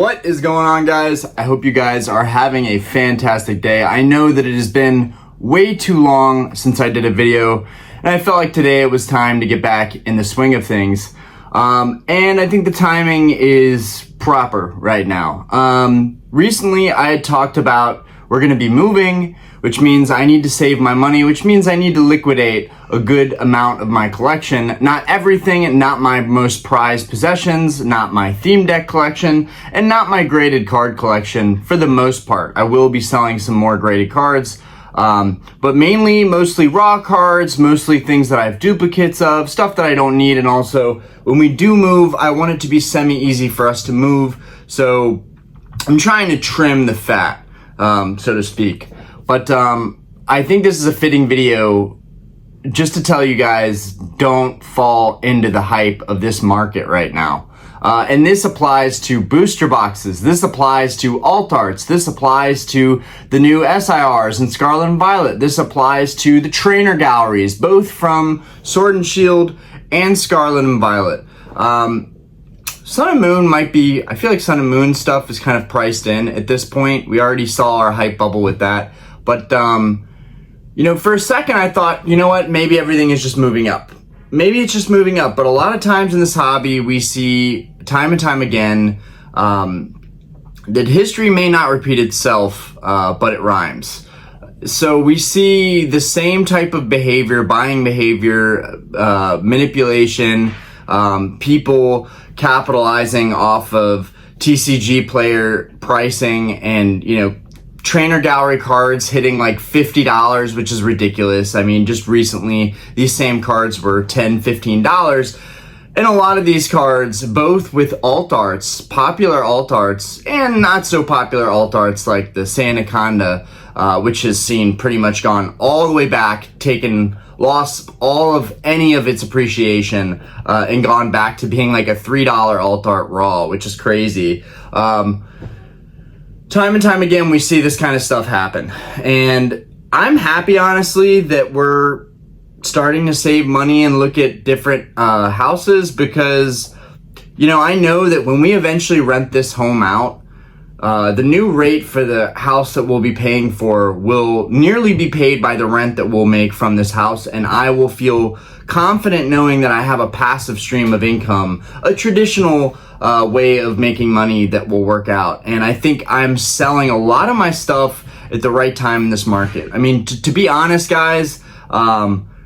What is going on, guys? I hope you guys are having a fantastic day. I know that it has been way too long since I did a video, and I felt like today it was time to get back in the swing of things. And I think the timing is proper right now. Recently I had talked about we're going to be moving, which means I need to save my money, which means I need to liquidate a good amount of my collection. Not everything, not my most prized possessions, not my theme deck collection, and not my graded card collection for the most part. I will be selling some more graded cards, but mostly raw cards, mostly things that I have duplicates of, stuff that I don't need, and also when we do move, I want it to be semi-easy for us to move, so I'm trying to trim the fat, so to speak. But I think this is a fitting video just to tell you guys, don't fall into the hype of this market right now. And this applies to booster boxes. This applies to alt arts. This applies to the new SIRs and Scarlet and Violet. This applies to the trainer galleries, both from Sword and Shield and Scarlet and Violet. Sun and Moon might be, I feel like Sun and Moon stuff is kind of priced in at this point. We already saw our hype bubble with that. But, you know, for a second I thought, you know what, maybe everything is just moving up. Maybe it's just moving up, but a lot of times in this hobby we see time and time again that history may not repeat itself, but it rhymes. So we see the same type of behavior, buying behavior, manipulation, people capitalizing off of TCG player pricing and, you know, trainer gallery cards hitting like $50, which is ridiculous. I mean, just recently, these same cards were $10, $15. And a lot of these cards, both with alt arts, popular alt arts, and not so popular alt arts like the Sanaconda, which has seen pretty much gone all the way back, lost all of any of its appreciation, and gone back to being like a $3 alt art raw, which is crazy. Time and time again, we see this kind of stuff happen. And I'm happy, honestly, that we're starting to save money and look at different houses because, you know, I know that when we eventually rent this home out, the new rate for the house that we'll be paying for will nearly be paid by the rent that we'll make from this house, and I will feel confident knowing that I have a passive stream of income, a traditional way of making money that will work out. And I think I'm selling a lot of my stuff at the right time in this market. I mean, to be honest, guys,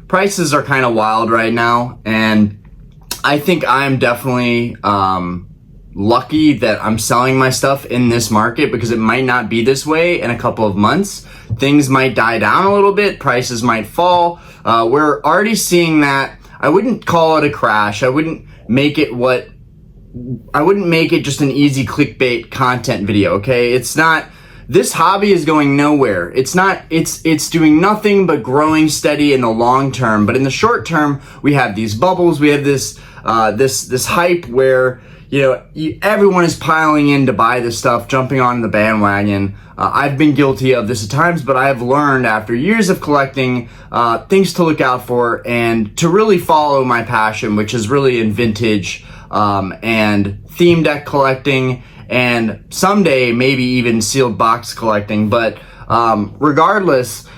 prices are kind of wild right now, and I think I'm definitely lucky that I'm selling my stuff in this market because it might not be this way in a couple of months. Things might die down a little bit, prices might fall. We're already seeing that. I wouldn't call it a crash. I wouldn't make it just an easy clickbait content video, okay? It's not, this hobby is going nowhere. It's doing nothing but growing steady in the long term. But in the short term, we have these bubbles, we have this hype where, you know, everyone is piling in to buy this stuff, jumping on the bandwagon. I've been guilty of this at times, but I have learned after years of collecting things to look out for and to really follow my passion, which is really in vintage and theme deck collecting, and someday maybe even sealed box collecting. But regardless,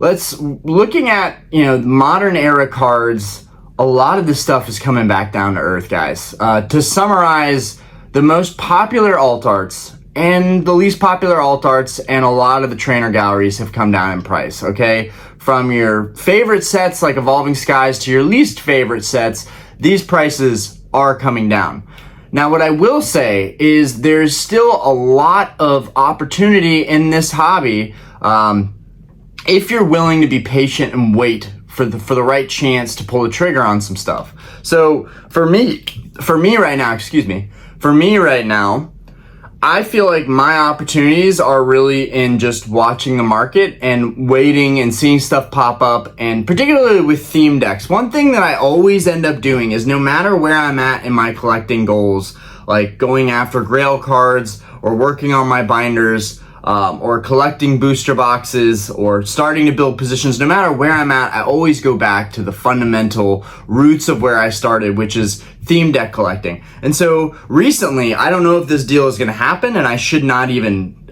looking at, you know, modern era cards. A lot of this stuff is coming back down to earth, guys. To summarize, the most popular alt arts and the least popular alt arts and a lot of the trainer galleries have come down in price, okay? From your favorite sets like Evolving Skies to your least favorite sets, these prices are coming down. Now, what I will say is there's still a lot of opportunity in this hobby if you're willing to be patient and wait for the right chance to pull the trigger on some stuff. So for me right now, I feel like my opportunities are really in just watching the market and waiting and seeing stuff pop up, and particularly with theme decks. One thing that I always end up doing is no matter where I'm at in my collecting goals, like going after grail cards or working on my binders, or collecting booster boxes or starting to build positions, no matter where I'm at, I always go back to the fundamental roots of where I started, which is theme deck collecting. And so recently, I don't know if this deal is going to happen, and I should not even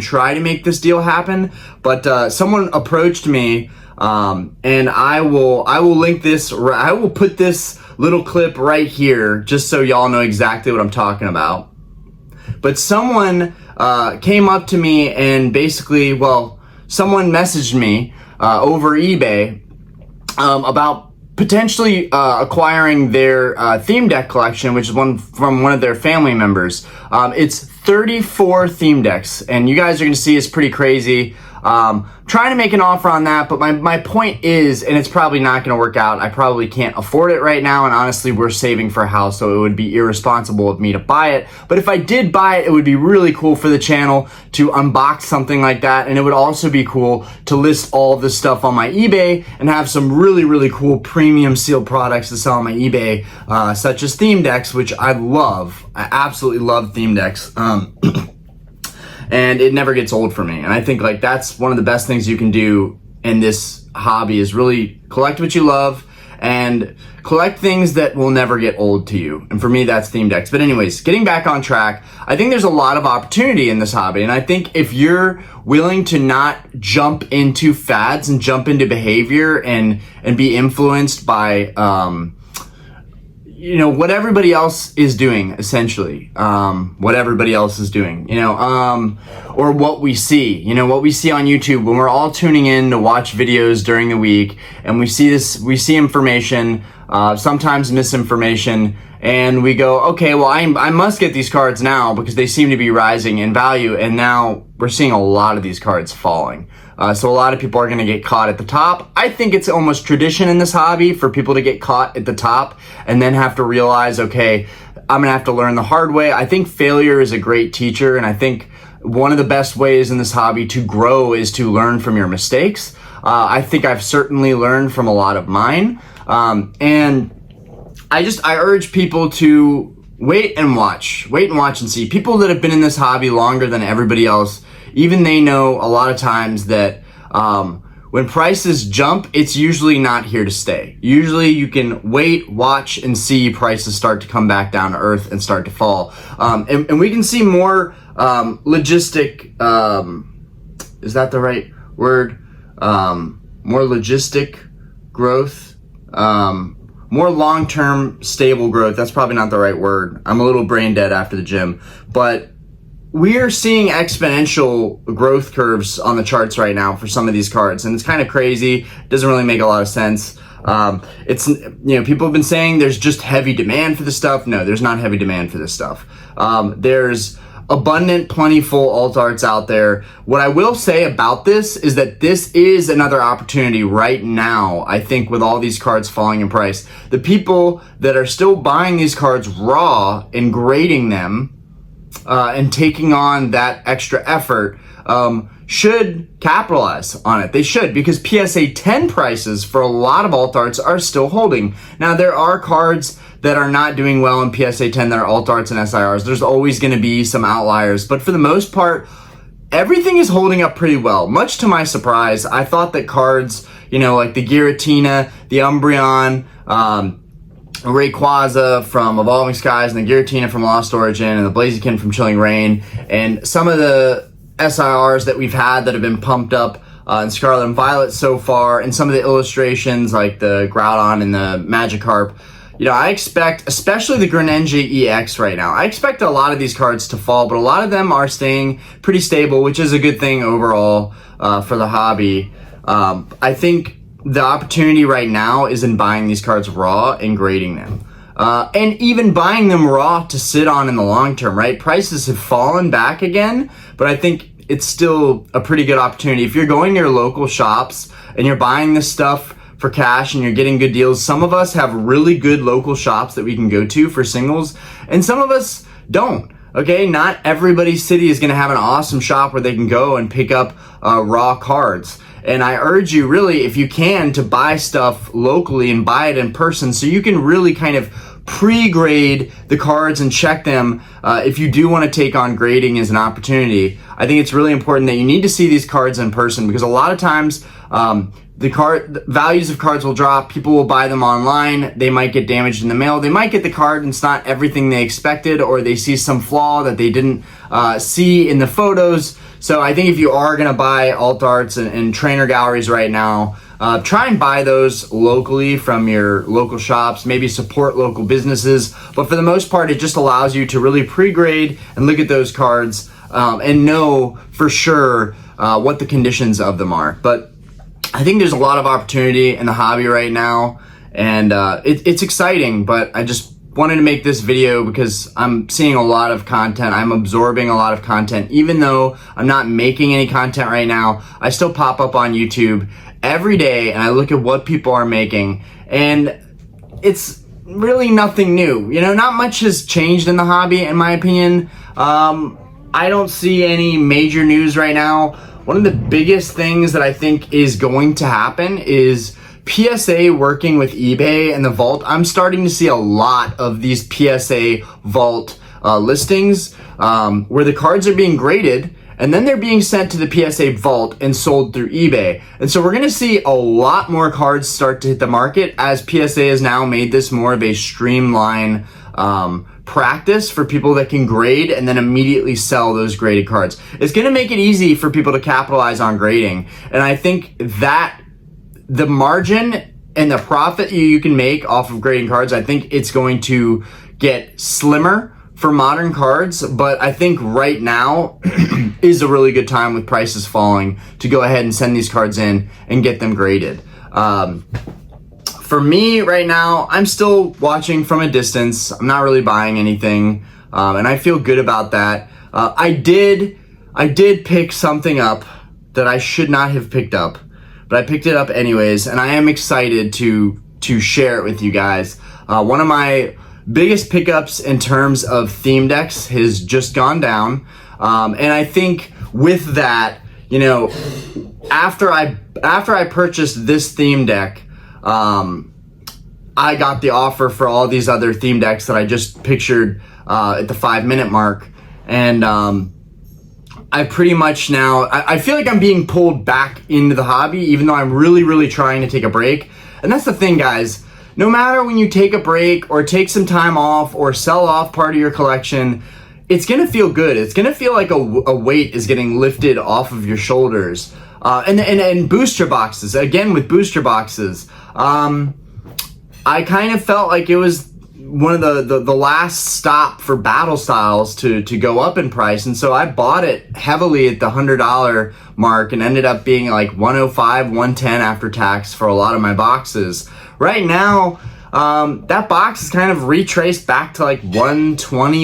try to make this deal happen, but someone approached me, and I will link this, I will put this little clip right here just so y'all know exactly what I'm talking about. But someone came up to me and basically, well, someone messaged me over eBay about potentially acquiring their theme deck collection, which is from one of their family members. It's 34 theme decks, and you guys are going to see it's pretty crazy. Trying to make an offer on that, but my point is, and it's probably not going to work out, I probably can't afford it right now, and honestly, we're saving for a house, so it would be irresponsible of me to buy it. But if I did buy it, it would be really cool for the channel to unbox something like that, and it would also be cool to list all of this stuff on my eBay and have some really, really cool premium sealed products to sell on my eBay, such as theme decks, which I love. I absolutely love theme decks. And it never gets old for me. And I think like that's one of the best things you can do in this hobby is really collect what you love and collect things that will never get old to you. And for me, that's theme decks. But anyways, getting back on track, I think there's a lot of opportunity in this hobby. And I think if you're willing to not jump into fads and jump into behavior and be influenced by, what everybody else is doing, essentially, what everybody else is doing, or what we see, what we see on YouTube when we're all tuning in to watch videos during the week, and we see information, sometimes misinformation, and we go, okay, well, I must get these cards now because they seem to be rising in value, and now we're seeing a lot of these cards falling. So a lot of people are going to get caught at the top. I think it's almost tradition in this hobby for people to get caught at the top and then have to realize, okay, I'm going to have to learn the hard way. I think failure is a great teacher, and I think one of the best ways in this hobby to grow is to learn from your mistakes. I think I've certainly learned from a lot of mine. And I urge people to wait and watch and see. People that have been in this hobby longer than everybody else, even they know a lot of times that when prices jump, it's usually not here to stay. Usually you can wait, watch, and see prices start to come back down to earth and start to fall. And we can see more logistic, is that the right word? More logistic growth, more long-term stable growth. That's probably not the right word. I'm a little brain dead after the gym, but we are seeing exponential growth curves on the charts right now for some of these cards, and it's kind of crazy. It doesn't really make a lot of sense. People have been saying there's just heavy demand for this stuff. No, there's not heavy demand for this stuff. There's abundant, plentiful alt arts out there. What I will say about this is that this is another opportunity right now, I think, with all these cards falling in price. The people that are still buying these cards raw and grading them, and taking on that extra effort, should capitalize on it. They should, because PSA 10 prices for a lot of alt arts are still holding. Now, there are cards that are not doing well in PSA 10 that are alt arts and SIRs. There's always going to be some outliers, but for the most part, everything is holding up pretty well. Much to my surprise, I thought that cards, like the Giratina, the Umbreon, Rayquaza from Evolving Skies, and the Giratina from Lost Origin, and the Blaziken from Chilling Reign, and some of the SIRs that we've had that have been pumped up in Scarlet and Violet so far, and some of the illustrations like the Groudon and the Magikarp. I expect, especially the Greninja EX right now, I expect a lot of these cards to fall, but a lot of them are staying pretty stable, which is a good thing overall for the hobby. I think the opportunity right now is in buying these cards raw and grading them. And even buying them raw to sit on in the long term, right? Prices have fallen back again, but I think it's still a pretty good opportunity. If you're going to your local shops and you're buying this stuff for cash and you're getting good deals, some of us have really good local shops that we can go to for singles, and some of us don't. Okay, not everybody's city is going to have an awesome shop where they can go and pick up raw cards. And I urge you, really, if you can, to buy stuff locally and buy it in person so you can really kind of pre-grade the cards and check them if you do want to take on grading as an opportunity. I think it's really important that you need to see these cards in person, because a lot of times the values of cards will drop. People will buy them online. They might get damaged in the mail. They might get the card and it's not everything they expected, or they see some flaw that they didn't see in the photos. So I think if you are going to buy alt arts and trainer galleries right now, try and buy those locally from your local shops, maybe support local businesses. But for the most part, it just allows you to really pre-grade and look at those cards and know for sure what the conditions of them are. But I think there's a lot of opportunity in the hobby right now, and it's exciting, but I just wanted to make this video because I'm seeing a lot of content. I'm absorbing a lot of content. Even though I'm not making any content right now, I still pop up on YouTube every day and I look at what people are making, and it's really nothing new. You know, not much has changed in the hobby, in my opinion. I don't see any major news right now. One of the biggest things that I think is going to happen is PSA working with eBay and the Vault. I'm starting to see a lot of these PSA Vault listings where the cards are being graded and then they're being sent to the PSA Vault and sold through eBay. And so we're going to see a lot more cards start to hit the market as PSA has now made this more of a streamlined practice for people that can grade and then immediately sell those graded cards. It's going to make it easy for people to capitalize on grading. And I think that the margin and the profit you can make off of grading cards, I think it's going to get slimmer for modern cards. But I think right now is a really good time with prices falling to go ahead and send these cards in and get them graded. For me right now, I'm still watching from a distance. I'm not really buying anything, and I feel good about that. I did pick something up that I should not have picked up, but I picked it up anyways, and I am excited to share it with you guys. One of my biggest pickups in terms of theme decks has just gone down, and I think with that, you know, after I purchased this theme deck, I got the offer for all these other theme decks that I just pictured at the 5-minute mark, and I pretty much now, I feel like I'm being pulled back into the hobby, even though I'm really trying to take a break. And that's the thing, guys. No matter when you take a break or take some time off or sell off part of your collection, it's gonna feel good. It's gonna feel like a weight is getting lifted off of your shoulders. And booster boxes, again with booster boxes, I kind of felt like it was one of the last stop for battle styles to go up in price, and so I bought it heavily at the $100 mark and ended up being like $105, $110 after tax for a lot of my boxes. Right now, that box is kind of retraced back to like $120,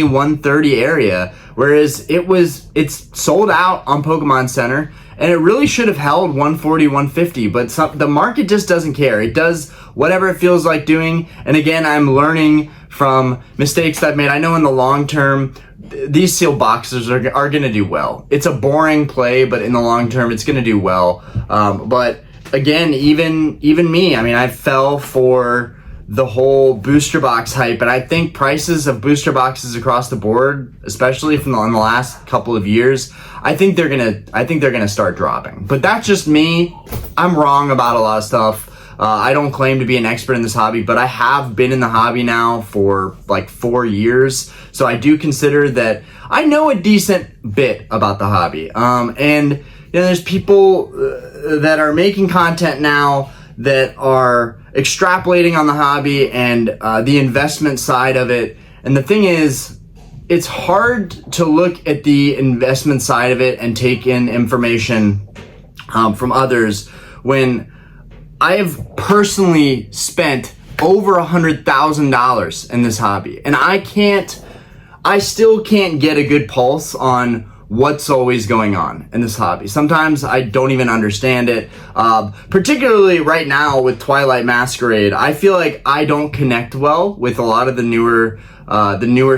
$130 area, whereas it's sold out on Pokemon Center. And it really should have held $140, $150, but the market just doesn't care. It does whatever it feels like doing. And again, I'm learning from mistakes that I've made. I know in the long term, these sealed boxes are going to do well. It's a boring play, but in the long term, it's going to do well. But again, even me, I mean, I fell for the whole booster box hype, and I think prices of booster boxes across the board, especially in the last couple of years, I think they're gonna start dropping. But that's just me. I'm wrong about a lot of stuff. I don't claim to be an expert in this hobby, but I have been in the hobby now for like 4 years, so I do consider that I know a decent bit about the hobby. And you know, there's people that are making content now that are extrapolating on the hobby and the investment side of it. And the thing is, it's hard to look at the investment side of it and take in information from others when I have personally spent over $100,000 in this hobby. And I still can't get a good pulse on what's always going on in this hobby. Sometimes I don't even understand it. Particularly right now with Twilight Masquerade, I feel like I don't connect well with a lot of the newer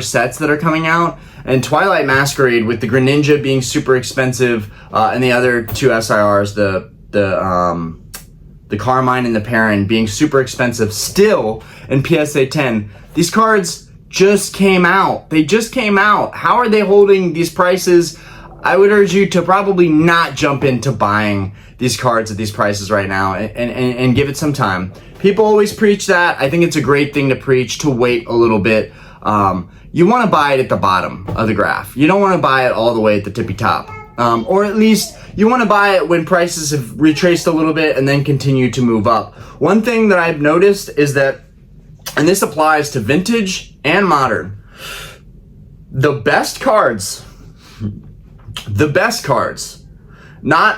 sets that are coming out. And Twilight Masquerade, with the Greninja being super expensive, and the other two SIRs, the Carmine and the Perrin being super expensive still in PSA 10. These cards just came out. They just came out. How are they holding these prices? I would urge you to probably not jump into buying these cards at these prices right now and give it some time. People always preach that. I think it's a great thing to preach, to wait a little bit. You want to buy it at the bottom of the graph. You don't want to buy it all the way at the tippy top. Or at least you want to buy it when prices have retraced a little bit and then continue to move up. One thing that I've noticed is that, and this applies to vintage and modern, the best cards,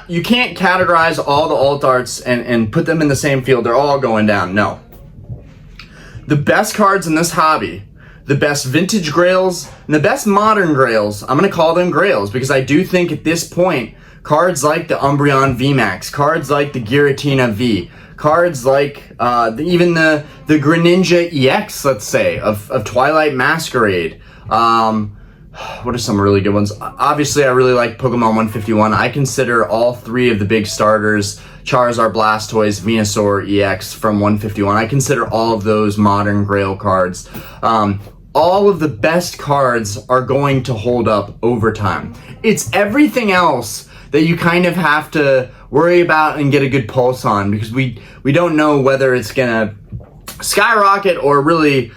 you can't categorize all the alt arts and put them in the same field. They're all going down. No. The best cards in this hobby, the best vintage grails, and the best modern grails, I'm going to call them grails because I do think at this point, cards like the Umbreon VMAX, cards like the Giratina V, cards like even the Greninja EX, let's say, of Twilight Masquerade. What are some really good ones? Obviously, I really like Pokemon 151. I consider all three of the big starters, Charizard, Blastoise, Venusaur EX from 151. I consider all of those modern grail cards. All of the best cards are going to hold up over time. It's everything else that you kind of have to worry about and get a good pulse on, because we don't know whether it's gonna skyrocket or really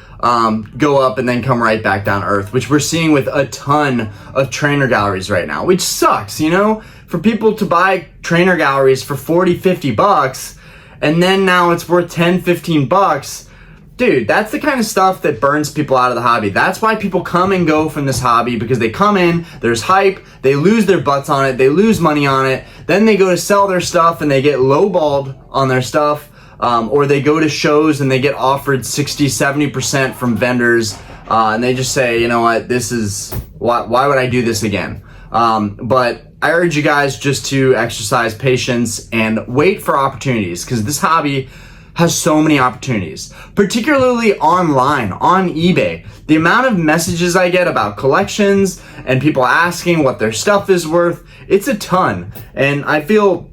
go up and then come right back down to earth, which we're seeing with a ton of trainer galleries right now, which sucks, you know, for people to buy trainer galleries for 40, 50 bucks, and then now it's worth 10, 15 bucks. Dude, that's the kind of stuff that burns people out of the hobby. That's why people come and go from this hobby, because they come in, there's hype, they lose their butts on it, they lose money on it, then they go to sell their stuff and they get lowballed on their stuff, or they go to shows and they get offered 60, 70% from vendors, and they just say, you know what, this is, why would I do this again? But I urge you guys just to exercise patience and wait for opportunities, because this hobby has so many opportunities, particularly online, on eBay. The amount of messages I get about collections and people asking what their stuff is worth, it's a ton. And I feel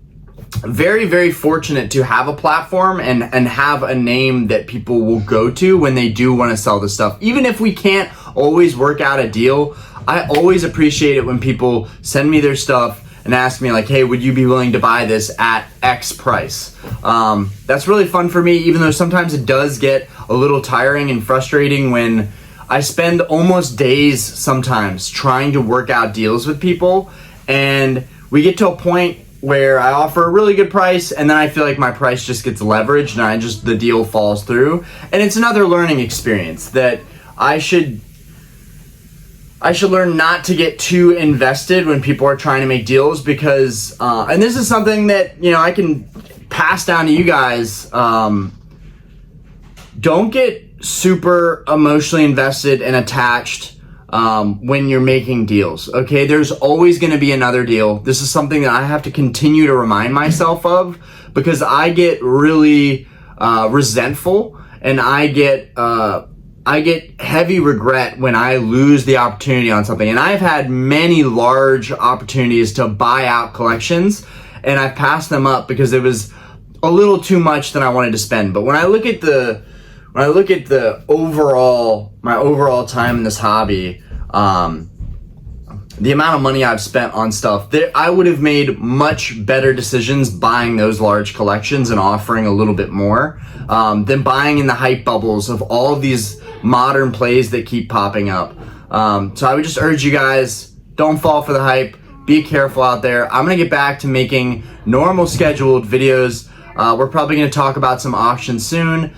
very, very fortunate to have a platform and have a name that people will go to when they do want to sell this stuff. Even if we can't always work out a deal, I always appreciate it when people send me their stuff and ask me like, hey, would you be willing to buy this at X price? That's really fun for me, even though sometimes it does get a little tiring and frustrating when I spend almost days sometimes trying to work out deals with people, and we get to a point where I offer a really good price and then I feel like my price just gets leveraged and the deal falls through. And it's another learning experience that I should learn not to get too invested when people are trying to make deals, because, and this is something that, you know, I can pass down to you guys. Don't get super emotionally invested and attached when you're making deals, okay? There's always gonna be another deal. This is something that I have to continue to remind myself of, because I get really resentful, and I get heavy regret when I lose the opportunity on something. And I've had many large opportunities to buy out collections, and I've passed them up because it was a little too much than I wanted to spend. But when I look at my overall time in this hobby, the amount of money I've spent on stuff, that I would have made much better decisions buying those large collections and offering a little bit more than buying in the hype bubbles of all of these modern plays that keep popping up. So I would just urge you guys, don't fall for the hype. Be careful out there. I'm gonna get back to making normal scheduled videos. We're probably gonna talk about some auctions soon.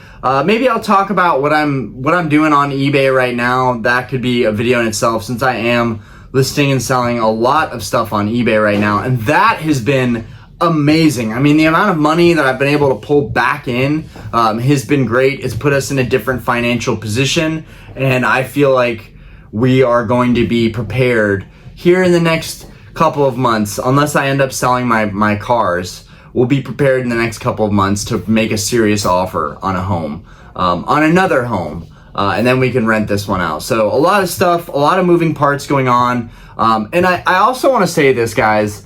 Maybe I'll talk about what I'm doing on eBay right now. That could be a video in itself, since I am listing and selling a lot of stuff on eBay right now, and that has been amazing. I mean, the amount of money that I've been able to pull back in has been great. It's put us in a different financial position, and I feel like we are going to be prepared here in the next couple of months. Unless I end up selling my cars, we'll be prepared in the next couple of months to make a serious offer on a home, on another home. And then we can rent this one out. So a lot of stuff, a lot of moving parts going on. And I also want to say this, guys.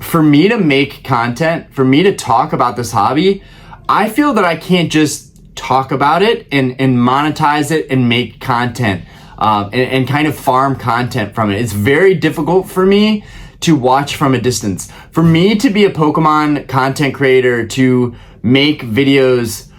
for me to make content, for me to talk about this hobby, I feel that I can't just talk about it and monetize it and make content and kind of farm content from it. It's very difficult for me to watch from a distance. For me to be a Pokemon content creator, to make videos,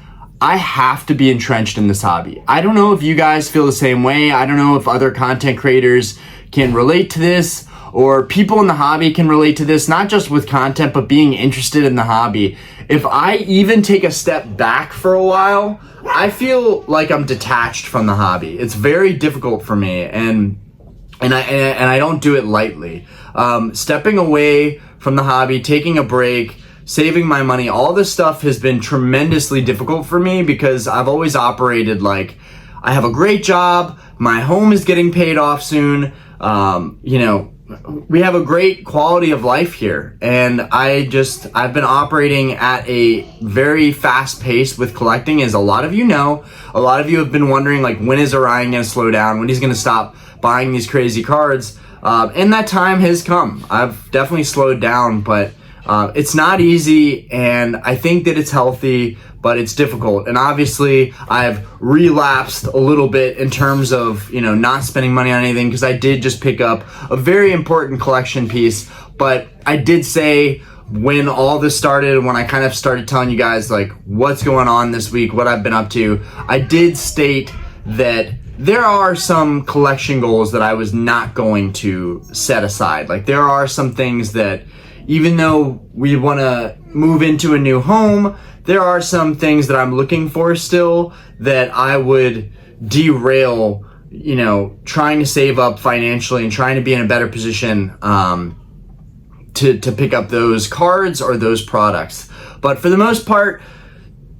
I have to be entrenched in this hobby. I don't know if you guys feel the same way. I don't know if other content creators can relate to this, or people in the hobby can relate to this, not just with content, but being interested in the hobby. If I even take a step back for a while, I feel like I'm detached from the hobby. It's very difficult for me, and I don't do it lightly. Stepping away from the hobby, taking a break, saving my money, all this stuff has been tremendously difficult for me because I've always operated like I have a great job, my home is getting paid off soon, we have a great quality of life here, and I've been operating at a very fast pace with collecting, as a lot of you know. A lot of you have been wondering, like, when is Orion going to slow down? When he's going to stop buying these crazy cards? And that time has come. I've definitely slowed down, but it's not easy, and I think that it's healthy, but it's difficult. And obviously I've relapsed a little bit in terms of, not spending money on anything, because I did just pick up a very important collection piece. But I did say, when all this started, when I kind of started telling you guys like what's going on this week, what I've been up to, I did state that there are some collection goals that I was not going to set aside. Like, there are some things that, even though we want to move into a new home, there are some things that I'm looking for still that I would derail, trying to save up financially and trying to be in a better position to pick up those cards or those products. But for the most part,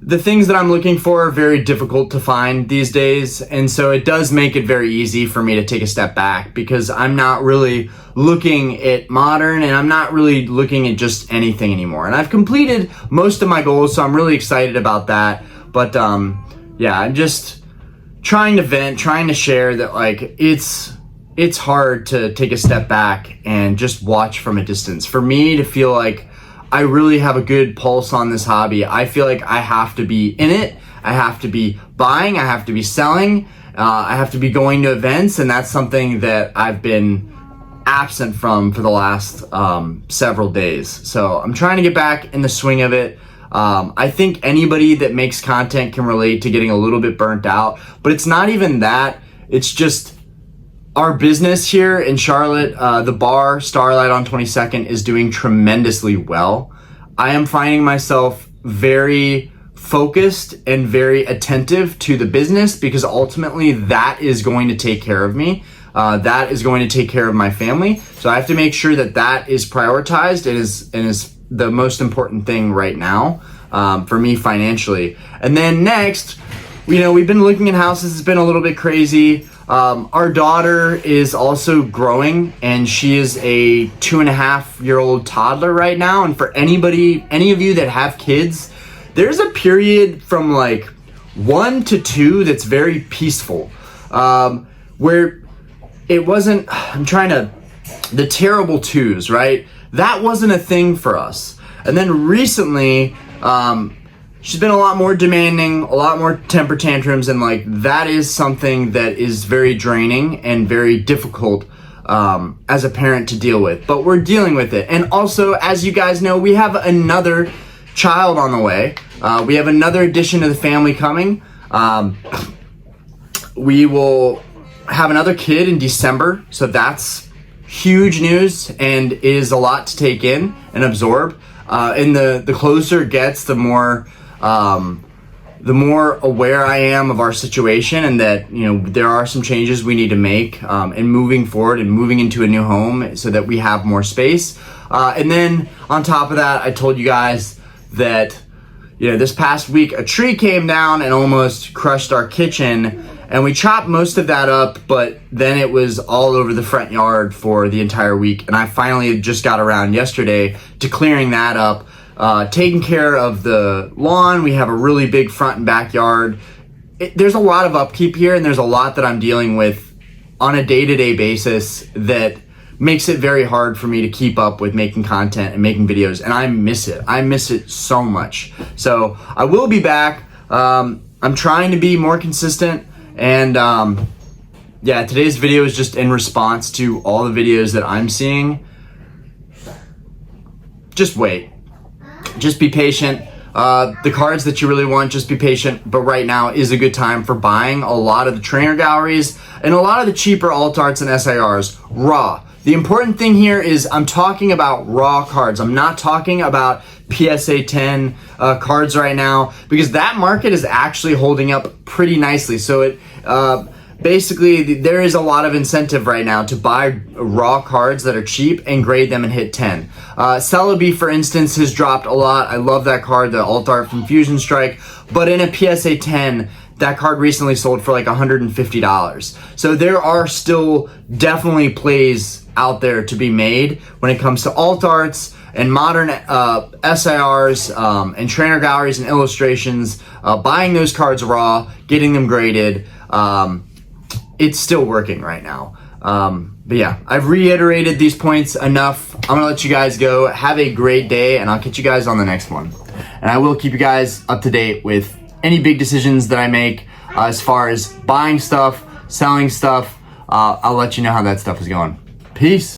the things that I'm looking for are very difficult to find these days, and so it does make it very easy for me to take a step back, because I'm not really looking at modern, and I'm not really looking at just anything anymore. And I've completed most of my goals, so I'm really excited about that. But yeah, I'm just trying to vent, trying to share that, like, it's hard to take a step back and just watch from a distance. For me to feel like I really have a good pulse on this hobby, I feel like I have to be in it. I have to be buying, I have to be selling, I have to be going to events, and that's something that I've been absent from for the last several days. So I'm trying to get back in the swing of it. I think anybody that makes content can relate to getting a little bit burnt out, but it's not even that. It's just our business here in Charlotte, the bar Starlight on 22nd, is doing tremendously well. I am finding myself very focused and very attentive to the business, because ultimately that is going to take care of me. That is going to take care of my family. So I have to make sure that that is prioritized and is the most important thing right now for me financially. And then next, we've been looking at houses. It's been a little bit crazy. Our daughter is also growing, and she is a 2.5-year-old toddler right now. And for any of you that have kids, there's a period from like 1 to 2 that's very peaceful, where it wasn't, the terrible 2s, right? That wasn't a thing for us. And then recently, she's been a lot more demanding, a lot more temper tantrums, and like that is something that is very draining and very difficult as a parent to deal with. But we're dealing with it. And also, as you guys know, we have another child on the way. We have another addition to the family coming. We will have another kid in December, so that's huge news, and it is a lot to take in and absorb. And the closer it gets, the more aware I am of our situation, and that there are some changes we need to make and moving forward and moving into a new home so that we have more space. And then on top of that, I told you guys that this past week a tree came down and almost crushed our kitchen, and we chopped most of that up, but then it was all over the front yard for the entire week. And I finally just got around yesterday to clearing that up, taking care of the lawn. We have a really big front and backyard. There's a lot of upkeep here, and there's a lot that I'm dealing with on a day-to-day basis that makes it very hard for me to keep up with making content and making videos, and I miss it. I miss it so much. So I will be back. I'm trying to be more consistent, and yeah, today's video is just in response to all the videos that I'm seeing. Just wait. Just be patient. The cards that you really want, just be patient. But right now is a good time for buying a lot of the trainer galleries and a lot of the cheaper alt arts and SIRs raw. The important thing here is I'm talking about raw cards. I'm not talking about PSA 10 cards right now, because that market is actually holding up pretty nicely. So it basically, there is a lot of incentive right now to buy raw cards that are cheap and grade them and hit 10. Celebi, for instance, has dropped a lot. I love that card, the alt art from Fusion Strike. But in a PSA 10, that card recently sold for like $150. So there are still definitely plays out there to be made when it comes to alt arts and modern SIRs and trainer galleries and illustrations. Buying those cards raw, getting them graded, it's still working right now. But yeah, I've reiterated these points enough. I'm gonna let you guys go. Have a great day, and I'll catch you guys on the next one. And I will keep you guys up to date with any big decisions that I make as far as buying stuff, selling stuff. I'll let you know how that stuff is going. Peace.